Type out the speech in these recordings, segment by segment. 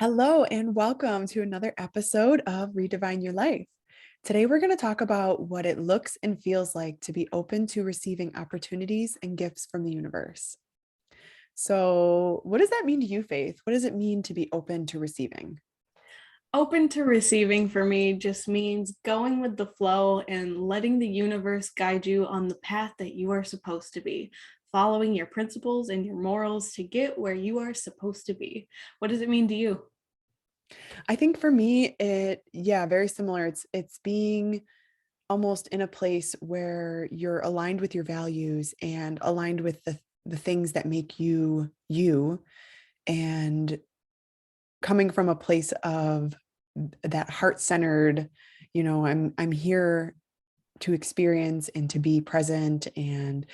Hello, and welcome to another episode of Redefine Your Life. Today, we're going to talk about what it looks and feels like to be open to receiving opportunities and gifts from the universe. So, what does that mean to you, Faith? What does it mean to be open to receiving? Open to receiving for me just means going with the flow and letting the universe guide you on the path that you are supposed to be, following your principles and your morals to get where you are supposed to be. What does it mean to you? I think for me, very similar. It's being almost in a place where you're aligned with your values and aligned with the things that make you you, and coming from a place of that heart-centered, I'm here to experience and to be present. And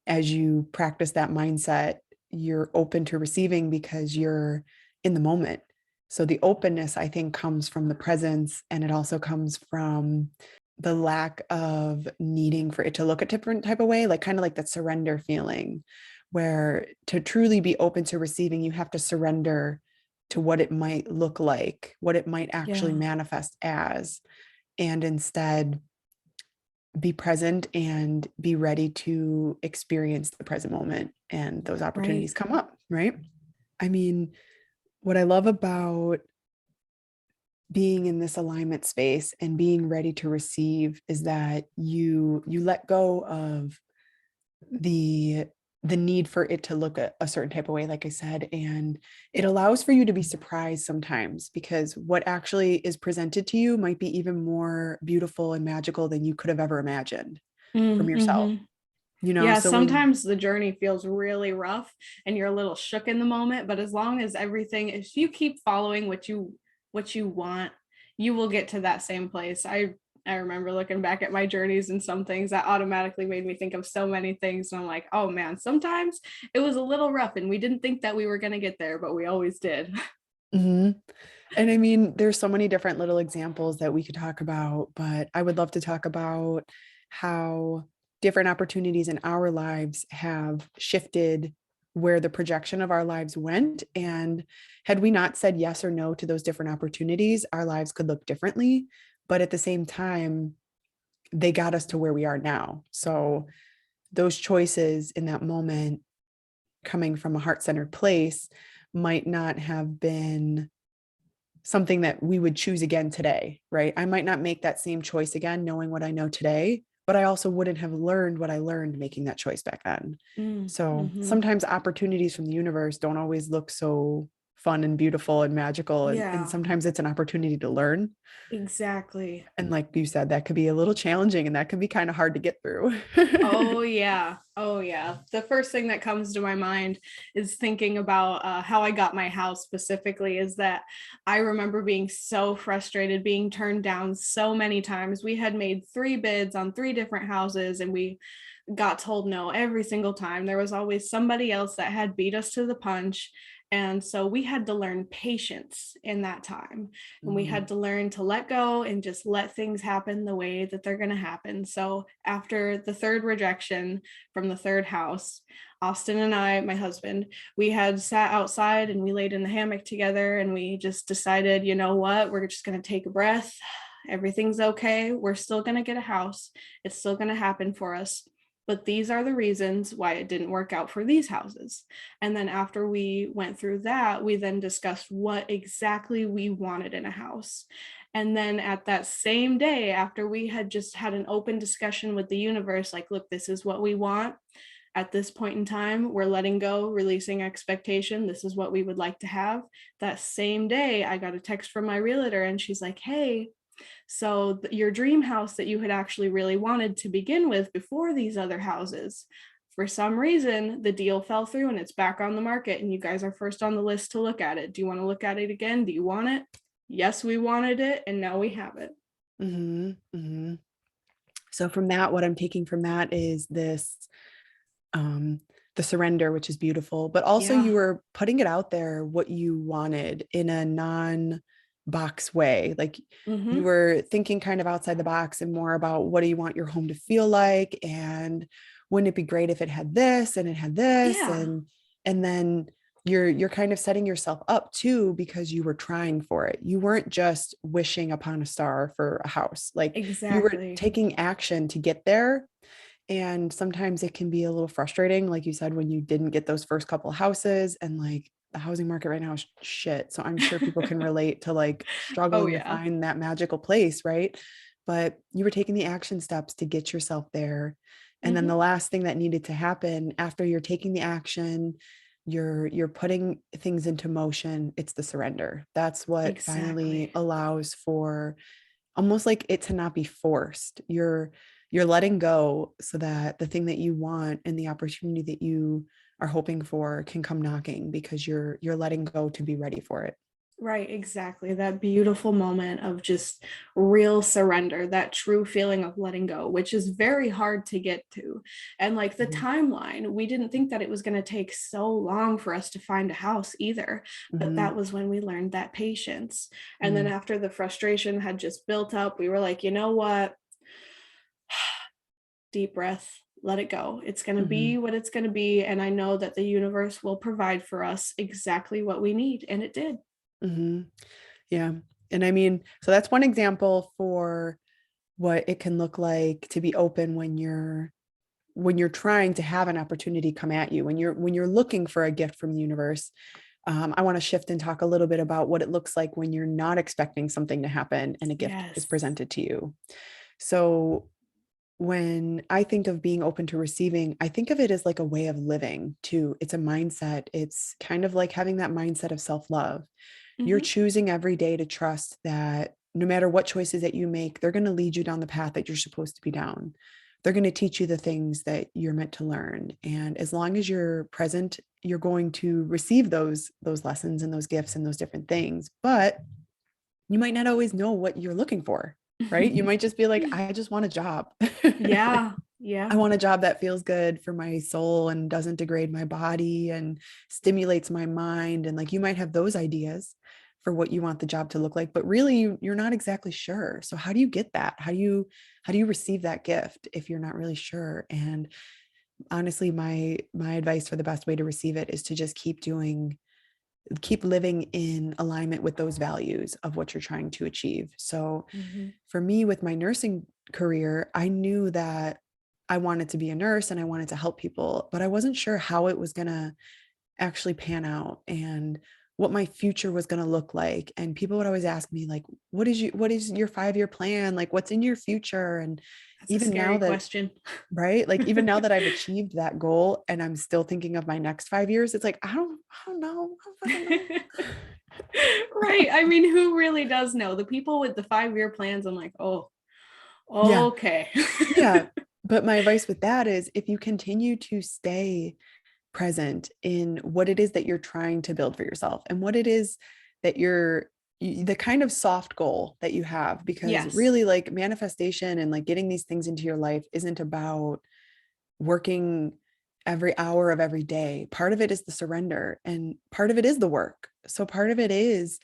as you practice that mindset, you're open to receiving because you're in the moment. So the openness, I think, comes from the presence, and it also comes from the lack of needing for it to look a different type of way, like kind of like that surrender feeling, where to truly be open to receiving, you have to surrender to what it might look like, what it might actually Yeah, manifest as, and instead be present and be ready to experience the present moment and those right. opportunities come up, right? I mean, what I love about being in this alignment space and being ready to receive is that you let go of the the need for it to look a certain type of way, like I said, and it allows for you to be surprised sometimes, because what actually is presented to you might be even more beautiful and magical than you could have ever imagined from yourself. Mm-hmm. Yeah, So when sometimes the journey feels really rough and you're a little shook in the moment, but as long as if you keep following what you want, you will get to that same place. I remember looking back at my journeys and some things that automatically made me think of so many things. And I'm like, oh man, sometimes it was a little rough and we didn't think that we were going to get there, but we always did. Mhm. And I mean, there's so many different little examples that we could talk about, but I would love to talk about how different opportunities in our lives have shifted where the projection of our lives went. And had we not said yes or no to those different opportunities, our lives could look differently. But at the same time, they got us to where we are now. So those choices in that moment, coming from a heart-centered place, might not have been something that we would choose again today, right? I might not make that same choice again, knowing what I know today, but I also wouldn't have learned what I learned making that choice back then. So Mm-hmm. sometimes opportunities from the universe don't always look so fun and beautiful and magical. And Yeah, sometimes it's an opportunity to learn. exactly. And like you said, that could be a little challenging and that can be kind of hard to get through. Oh yeah. Oh yeah. The first thing that comes to my mind is thinking about how I got my house specifically. Is that I remember being so frustrated, being turned down so many times. We had made three bids on three different houses and we got told no every single time. There was always somebody else that had beat us to the punch. And so we had to learn patience in that time. And we Mhm. had to learn to let go and just let things happen the way that they're going to happen. So after the third rejection from the third house, Austin and I, my husband, we had sat outside and we laid in the hammock together and we just decided, you know what, we're just going to take a breath. Everything's okay. We're still going to get a house. It's still going to happen for us, but these are the reasons why it didn't work out for these houses. And then after we went through that, we then discussed what exactly we wanted in a house. And then at that same day, after we had just had an open discussion with the universe, like, look, this is what we want. At this point in time, we're letting go, releasing expectation. This is what we would like to have. That same day, I got a text from my realtor and she's like, hey, so your dream house that you had actually really wanted to begin with before these other houses, for some reason, the deal fell through and it's back on the market and you guys are first on the list to look at it. Do you want to look at it again? Do you want it? Yes, we wanted it and now we have it. Mhm. Mhm. So from that, what I'm taking from that is this, um, the surrender, which is beautiful, but also Yeah. you were putting it out there what you wanted in a non-box way. Like you Mm-hmm. were thinking kind of outside the box and more about what do you want your home to feel like, and wouldn't it be great if it had this and it had this, Yeah. and then you're kind of setting yourself up too, because you were trying for it. You weren't just wishing upon a star for a house. Like you were Exactly. taking action to get there. And sometimes it can be a little frustrating, like you said, when you didn't get those first couple houses, and like the housing market right now is shit. So I'm sure people can relate to like Oh struggling to yeah. find that magical place, right? But you were taking the action steps to get yourself there. And then Hmm. the last thing that needed to happen after you're taking the action, you're putting things into motion, it's the surrender. That's what finally Exactly. allows for almost like it to not be forced. You're letting go so that the thing that you want and the opportunity that you are hoping for can come knocking, because you're letting go to be ready for it. Right, exactly. That beautiful moment of just real surrender, that true feeling of letting go, which is very hard to get to. And like the Mhm. timeline, we didn't think that it was going to take so long for us to find a house either. But Mhm. that was when we learned that patience. And then Mm. after the frustration had just built up, we were like, you know what? Deep breath, let it go. It's going to be Mhm. what it's going to be. And I know that the universe will provide for us exactly what we need. And it did. Mhm. Yeah. And I mean, so that's one example for what it can look like to be open when you're trying to have an opportunity come at you, when you're looking for a gift from the universe. I want to shift and talk a little bit about what it looks like when you're not expecting something to happen and a gift is Yes. presented to you. So when I think of being open to receiving, I think of it as like a way of living too. It's a mindset. It's kind of like having that mindset of self love. You're Mhm. choosing every day to trust that no matter what choices that you make, they're going to lead you down the path that you're supposed to be down. They're going to teach you the things that you're meant to learn. And as long as you're present, you're going to receive those lessons and those gifts and those different things. But you might not always know what you're looking for, right? You might just be like, I just want a job. Yeah, I yeah. want a job that feels good for my soul and doesn't degrade my body and stimulates my mind. And like you might have those ideas for what you want the job to look like, but really you're not exactly sure. So how do you get that? How do you receive that gift if you're not really sure? And honestly, my advice for the best way to receive it is to just keep living in alignment with those values of what you're trying to achieve. So Mhm. for me with my nursing career, I knew that I wanted to be a nurse and I wanted to help people, but I wasn't sure how it was going to actually pan out and what my future was going to look like. And people would always ask me like, what is your 5-year plan? Like what's in your future? And That's a even now scary that question. right, like even now that I've achieved that goal and I'm still thinking of my next 5 years, it's like, I don't know. I don't fucking know. Right. I mean, who really does know? The people with the 5-year plans, I'm like, oh, Yeah. okay. Yeah. But my advice with that is if you continue to stay present in what it is that you're trying to build for yourself and what it is that the kind of soft goal that you have, because Yes. really like manifestation and like getting these things into your life isn't about working every hour of every day. Part of it is the surrender and part of it is the work. So part of it is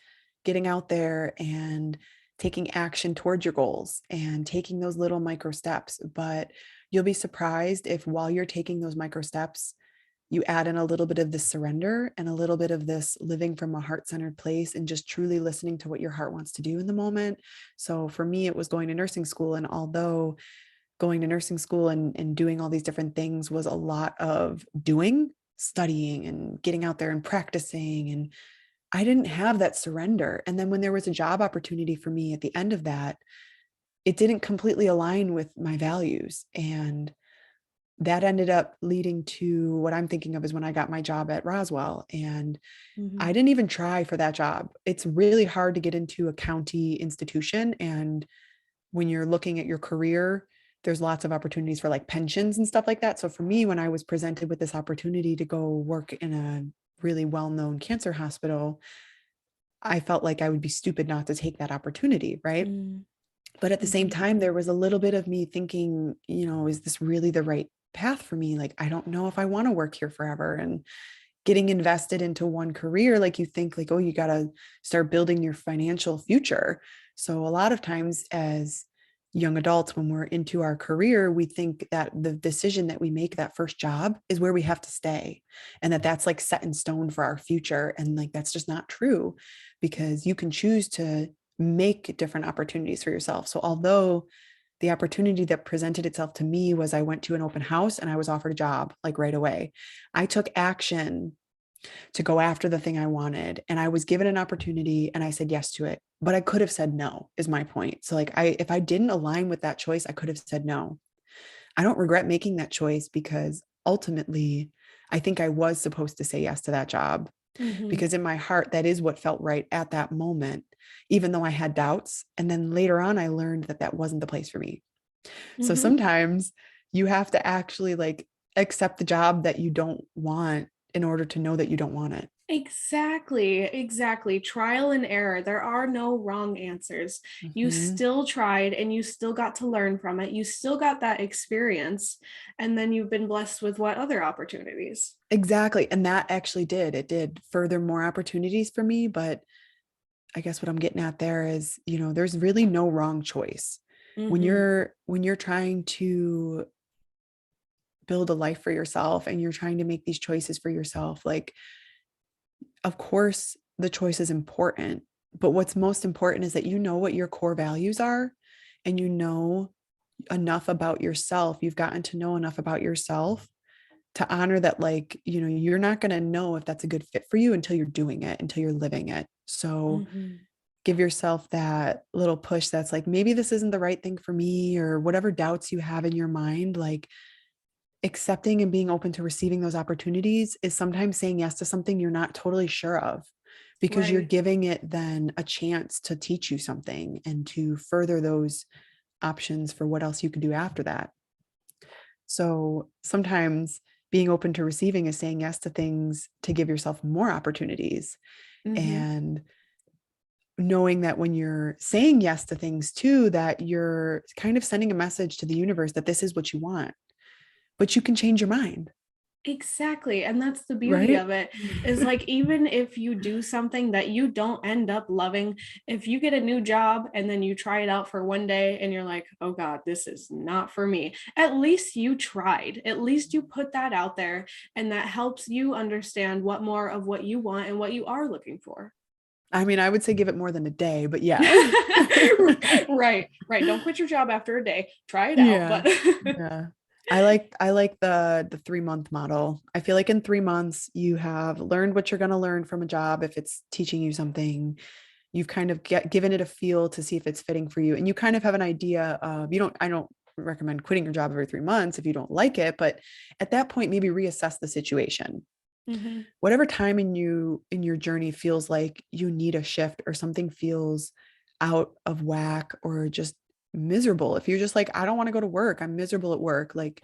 getting out there and taking action towards your goals and taking those little micro steps. But you'll be surprised if while you're taking those micro steps, you add in a little bit of this surrender and a little bit of this living from a heart centered place and just truly listening to what your heart wants to do in the moment. So for me, it was going to nursing school. And although going to nursing school and doing all these different things was a lot of doing, studying and getting out there and practicing. And I didn't have that surrender. And then when there was a job opportunity for me at the end of that, it didn't completely align with my values. And that ended up leading to what I'm thinking of is when I got my job at Roswell. And I Mhm. didn't even try for that job. It's really hard to get into a county institution. And when you're looking at your career, there's lots of opportunities for like pensions and stuff like that. So for me, when I was presented with this opportunity to go work in a really well-known cancer hospital, I felt like I would be stupid not to take that opportunity, right? Mm. But at the same Mhm. time, there was a little bit of me thinking, is this really the right path for me? Like, I don't know if I want to work here forever. And getting invested into one career, like you think like, oh, you got to start building your financial future. So a lot of times as young adults, when we're into our career, we think that the decision that we make, that first job, is where we have to stay, and that that's like set in stone for our future. And like, that's just not true, because you can choose to make different opportunities for yourself. So although the opportunity that presented itself to me was, I went to an open house and I was offered a job like right away, I took action to go after the thing I wanted. And I was given an opportunity and I said yes to it. But I could have said no, is my point. So like, if I didn't align with that choice, I could have said no. I don't regret making that choice, because ultimately I think I was supposed to say yes to that job, Mm-hmm. because in my heart that is what felt right at that moment, even though I had doubts. And then later on I learned that that wasn't the place for me. So Mm-hmm. sometimes you have to actually like accept the job that you don't want in order to know that you don't want it. Exactly, exactly. Trial and error. There are no wrong answers. You Mhm. still tried and you still got to learn from it. You still got that experience. And then you've been blessed with what other opportunities? Exactly. And that actually it did further more opportunities for me. But I guess what I'm getting at there is, there's really no wrong choice. When Mm-hmm. you're trying to build a life for yourself and you're trying to make these choices for yourself, like, of course the choice is important, but what's most important is that you know what your core values are, and you know enough about yourself. You've gotten to know enough about yourself to honor that, like, you're not going to know if that's a good fit for you until you're doing it, until you're living it. So Mm-hmm. give yourself that little push that's like, maybe this isn't the right thing for me, or whatever doubts you have in your mind. Like, accepting and being open to receiving those opportunities is sometimes saying yes to something you're not totally sure of, because you're Right. giving it then a chance to teach you something and to further those options for what else you can do after that. So sometimes being open to receiving is saying yes to things to give yourself more opportunities, Mm-hmm. and knowing that when you're saying yes to things too, that you're kind of sending a message to the universe that this is what you want, but you can change your mind, Exactly. And that's the beauty right? of it is like, even if you do something that you don't end up loving, if you get a new job and then you try it out for one day and you're like, oh God, this is not for me, at least you tried. At least you put that out there. And that helps you understand what more of what you want and what you are looking for. I mean, I would say give it more than a day, but yeah. Right, right. Don't quit your job after a day. Try it out. Yeah. But Yeah. I like the 3-month model. I feel like in 3 months you have learned what you're going to learn from a job. If it's teaching you something, you've kind of given it a feel to see if it's fitting for you. And you kind of have an idea of, I don't recommend quitting your job every 3 months if you don't like it, but at that point, maybe reassess the situation. Mhm. Whatever time in your journey feels like you need a shift, or something feels out of whack or just miserable. If you're just like, I don't want to go to work, I'm miserable at work, like,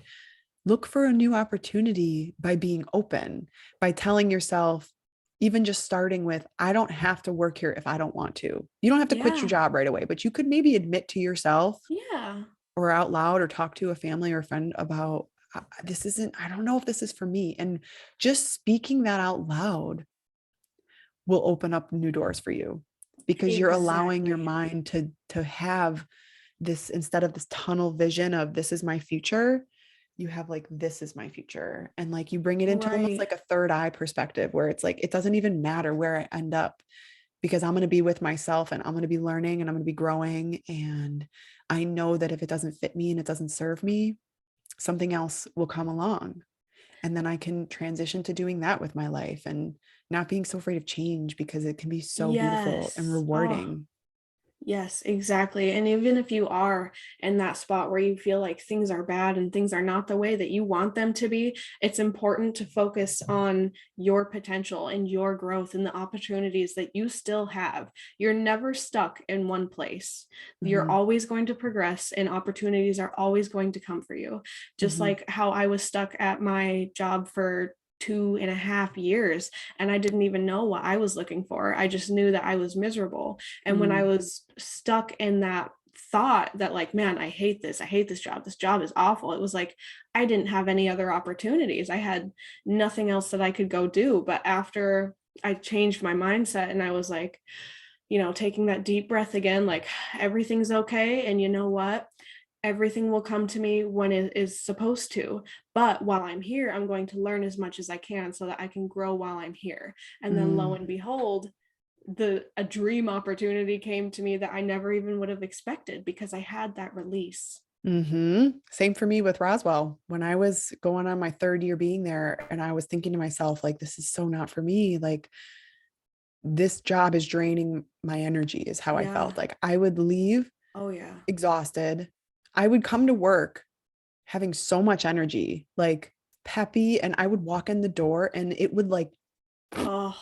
look for a new opportunity by being open, by telling yourself, even just starting with, I don't have to work here if I don't want to. You don't have to quit your Yeah. job right away, but you could maybe admit to yourself, Yeah. or out loud, or talk to a family or friend about, I don't know if this is for me. And just speaking that out loud will open up new doors for you, because you're allowing your Exactly. mind to have this, instead of this tunnel vision of this is my future, you have like, this is my future. And like, you bring it into almost Right. like a third eye perspective, where it's like, it doesn't even matter where I end up, because I'm going to be with myself and I'm going to be learning and I'm going to be growing. And I know that if it doesn't fit me and it doesn't serve me, something else will come along. And then I can transition to doing that with my life, and not being so afraid of change, because it can be so beautiful and Yes. Oh, rewarding. yes, exactly. And even if you are in that spot where you feel like things are bad and things are not the way that you want them to be, it's important to focus on your potential and your growth and the opportunities that you still have. You're never stuck in one place. You're Mhm, always going to progress and opportunities are always going to come for you. Just mhm, like how I was stuck at my job for 2.5 years and I didn't even know what I was looking for. I just knew that I was miserable, and when I mm, was stuck in that thought that, like, man, I hate this job is awful, it was like I didn't have any other opportunities. I had nothing else that I could go do. But after I changed my mindset and I was like, taking that deep breath again, like everything's okay. And you know what? Everything will come to me when it is supposed to. But while I'm here, I'm going to learn as much as I can so that I can grow while I'm here. And then lo Mm. and behold, a dream opportunity came to me that I never even would have expected because I had that release. Same for me with Roswell. When I was going on my third year being there, and I was thinking to myself, like, this is so not for me. Like, this job is draining my energy, is how I Yeah. felt. Like, I would leave Oh yeah. exhausted. I would come to work having so much energy, like peppy, and I would walk in the door and it would Oh.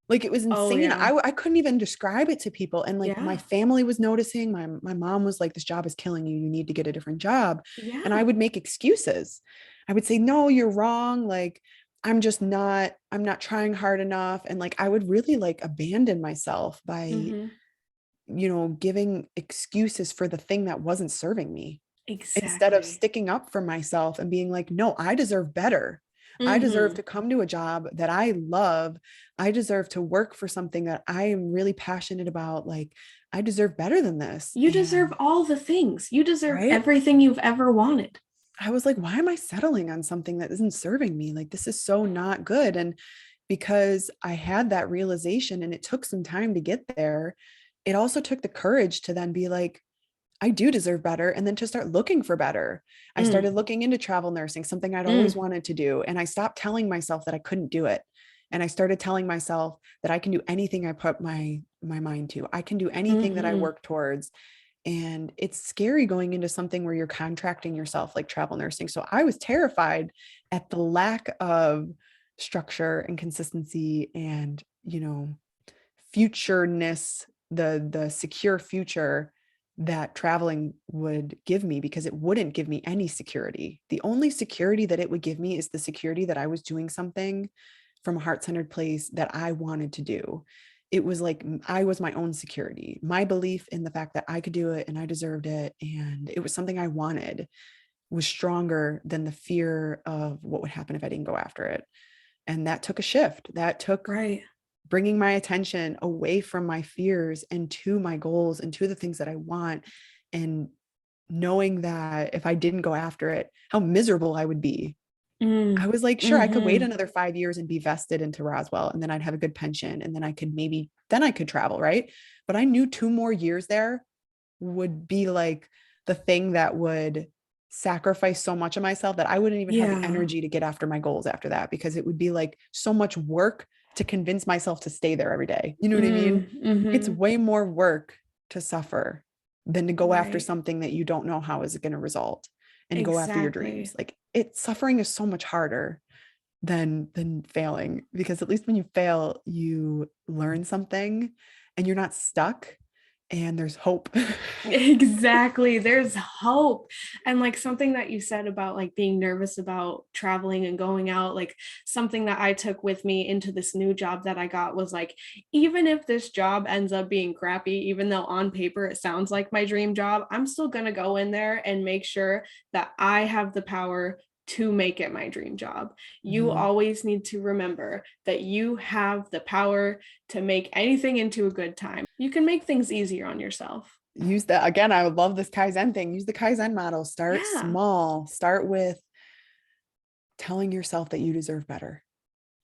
like it was Oh insane. yeah. I couldn't even describe it to people. And like my Yeah. family was noticing, my mom was like, this job is killing you. You need to get a different job. And I Yeah. would make excuses. I would say, no, you're wrong. Like, I'm not trying hard enough. And like, I would really like abandon myself by, Mm-hmm. giving excuses for the thing that wasn't serving me, instead of Exactly. sticking up for myself and being like, no, I deserve better. I deserve Mm-hmm. to come to a job that I love. I deserve to work for something that I am really passionate about. Like, I deserve better than this. You deserve And all the things. You deserve right. everything you've ever wanted. I was like, why am I settling on something that isn't serving me? Like, this is so not good. And because I had that realization and it took some time to get there, it also took the courage to then be like, I do deserve better. And then to start looking for better. I Mm, started looking into travel nursing, something I'd always mm, wanted to do. And I stopped telling myself that I couldn't do it. And I started telling myself that I can do anything I put my mind to. I can do anything that I mm-hmm. work towards. And it's scary going into something where you're contracting yourself like travel nursing. So I was terrified at the lack of structure and consistency and, futureness, the secure future that traveling would give me, because it wouldn't give me any security. The only security that it would give me is the security that I was doing something from a heart-centered place that I wanted to do. It was like I was my own security. My belief in the fact that I could do it and I deserved it and it was something I wanted was stronger than the fear of what would happen if I didn't go after it. And that took a shift. That took Right. bringing my attention away from my fears and to my goals and to the things that I want, and knowing that if I didn't go after it, how miserable I would be. I Mm, was like, sure, I could wait mm-hmm. another 5 years and be vested into Roswell, and then I'd have a good pension, and then then I could travel, right? But I knew 2 more years there would be like the thing that would sacrifice so much of myself that I wouldn't even have the Yeah. energy to get after my goals after that, because it would be like so much work to convince myself to stay there every day. You know what I mean? Mm, It's mm-hmm. way more work to suffer than to go after Right. something that you don't know how is going to result, and go after your Exactly. dreams. Like, suffering is so much harder than failing, because at least when you fail, you learn something and you're not stuck and there's hope. Exactly. There's hope. And like something that you said about like being nervous about traveling and going out, like something that I took with me into this new job that I got was like, even if this job ends up being crappy, even though on paper it sounds like my dream job, I'm still going to go in there and make sure that I have the power to make it my dream job. You Mhm. always need to remember that you have the power to make anything into a good time. You can make things easier on yourself. Use that again. I would love this Kaizen thing. Use the Kaizen model. Start Yeah. small. Start with telling yourself that you deserve better.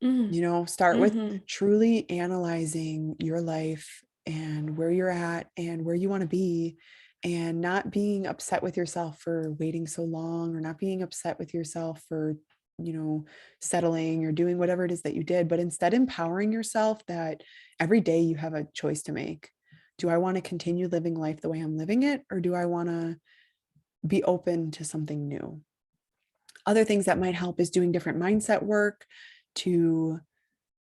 Mm, Start with mhm. truly analyzing your life and where you're at and where you want to be, and not being upset with yourself for waiting so long, or not being upset with yourself for, you know, settling or doing whatever it is that you did, but instead empowering yourself that every day you have a choice to make. Do I want to continue living life the way I'm living it, or do I want to be open to something new? Other things that might help is doing different mindset work to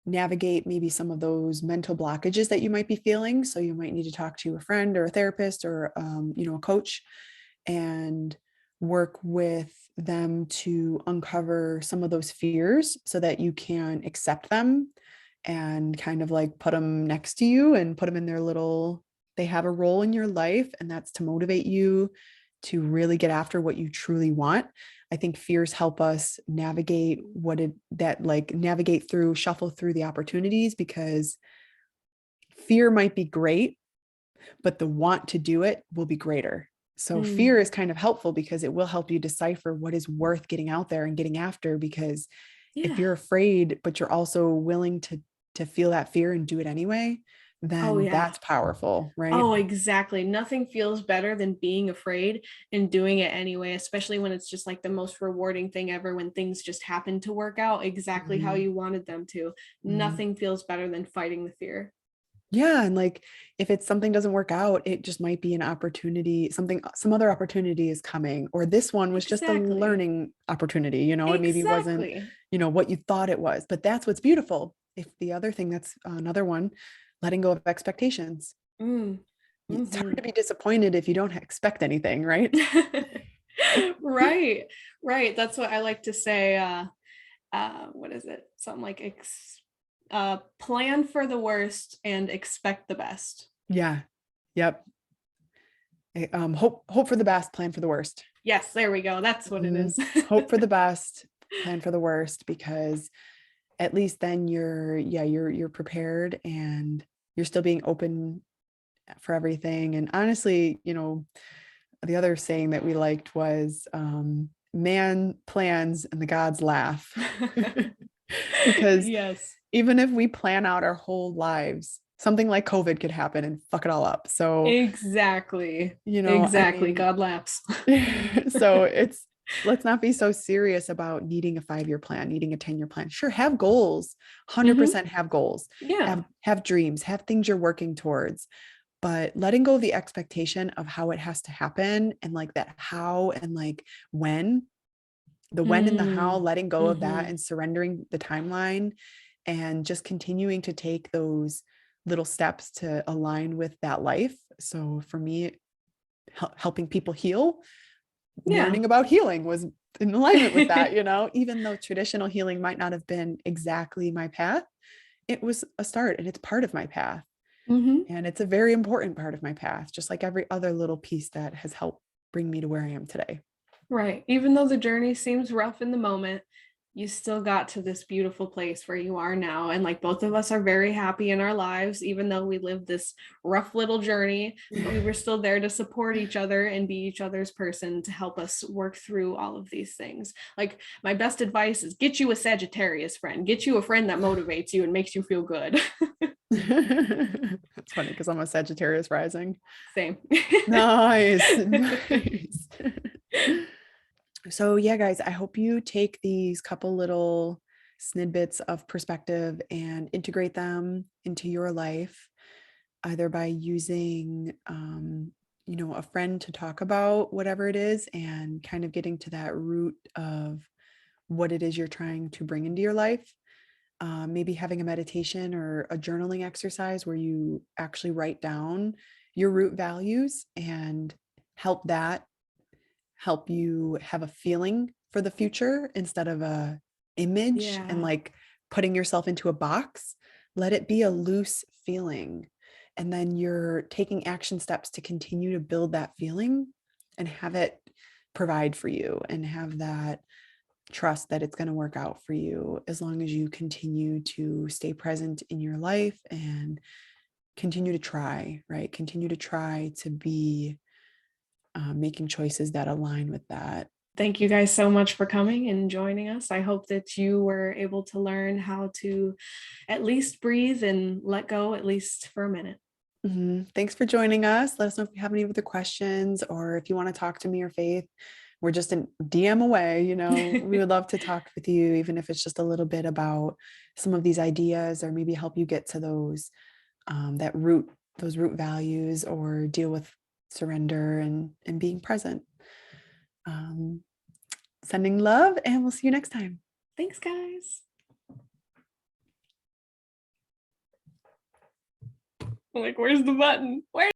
navigate maybe some of those mental blockages that you might be feeling. So you might need to talk to a friend or a therapist or a coach, and work with them to uncover some of those fears so that you can accept them and kind of like put them next to you and put them in their little, they have a role in your life, and that's to motivate you to really get after what you truly want. I think fears help us navigate navigate through, shuffle through the opportunities, because fear might be great but the want to do it will be greater. So Mm, fear is kind of helpful because it will help you decipher what is worth getting out there and getting after. Because if yeah. you're afraid, but you're also willing to feel that fear and do it anyway, Oh then yeah. that's powerful, right? Oh, exactly. Nothing feels better than being afraid and doing it anyway, especially when it's just like the most rewarding thing ever when things just happen to work out exactly how Mhm, you wanted them to. mhm. Nothing feels better than fighting the fear. Yeah, and like if it's something doesn't work out, it just might be an opportunity, something some other opportunity is coming, or this one was just a Exactly. learning opportunity, it maybe wasn't, Exactly. what you thought it was. But that's what's beautiful. If the other thing, that's another one, letting go of expectations. Mm. It's hard Hmm. to be disappointed if you don't expect anything, right? Right. Right. That's what I like to say. What is it? Something like plan for the worst and expect the best. Yeah. Yep. Hope for the best, plan for the worst. Yes, there we go. That's what it Mhm. is. Hope for the best, plan for the worst, because at least then you're prepared and you're still being open for everything. And honestly, the other saying that we liked was man plans and the gods laugh. Because Yes, even if we plan out our whole lives, something like COVID could happen and fuck it all up. So, exactly. I Exactly. mean, God laughs. so let's not be so serious about needing a 5-year plan, needing a 10-year plan. Sure, have goals, Hmm. 100% have goals, Yeah. have dreams, have things you're working towards, but letting go of the expectation of how it has to happen, and like that how and like when, the when and the how, Mm. letting go of that Hmm. and surrendering the timeline and just continuing to take those little steps to align with that life. So for me, helping people heal, Yeah. learning about healing was in alignment with that, even though traditional healing might not have been exactly my path, it was a start and it's part of my path. Hmm. And it's a very important part of my path, just like every other little piece that has helped bring me to where I am today. Right. Even though the journey seems rough in the moment, you still got to this beautiful place where you are now. And like both of us are very happy in our lives, even though we lived this rough little journey, we were still there to support each other and be each other's person to help us work through all of these things. Like, my best advice is get you a Sagittarius friend, get you a friend that motivates you and makes you feel good. That's funny because I'm a Sagittarius rising. Same. Nice. Nice. So, yeah, guys, I hope you take these couple little snidbits of perspective and integrate them into your life, either by using, a friend to talk about whatever it is and kind of getting to that root of what it is you're trying to bring into your life. Maybe having a meditation or a journaling exercise where you actually write down your root values and help that help you have a feeling for the future instead of a image and Yeah. like putting yourself into a box. Let it be a loose feeling, and then you're taking action steps to continue to build that feeling and have it provide for you and have that trust that it's going to work out for you, as long as you continue to stay present in your life and continue to try, right? Continue to try to be making choices that align with that. Thank you guys so much for coming and joining us. I hope that you were able to learn how to at least breathe and let go, at least for a minute. Mhm. Thanks for joining us. Let us know if you have any other questions or if you want to talk to me or Faith. We're just a DM away. We would love to talk with you, even if it's just a little bit about some of these ideas, or maybe help you get to those root values, or deal with surrender and being present. Um, Sending love, and we'll see you next time. Thanks, guys. Like, where's the button? Where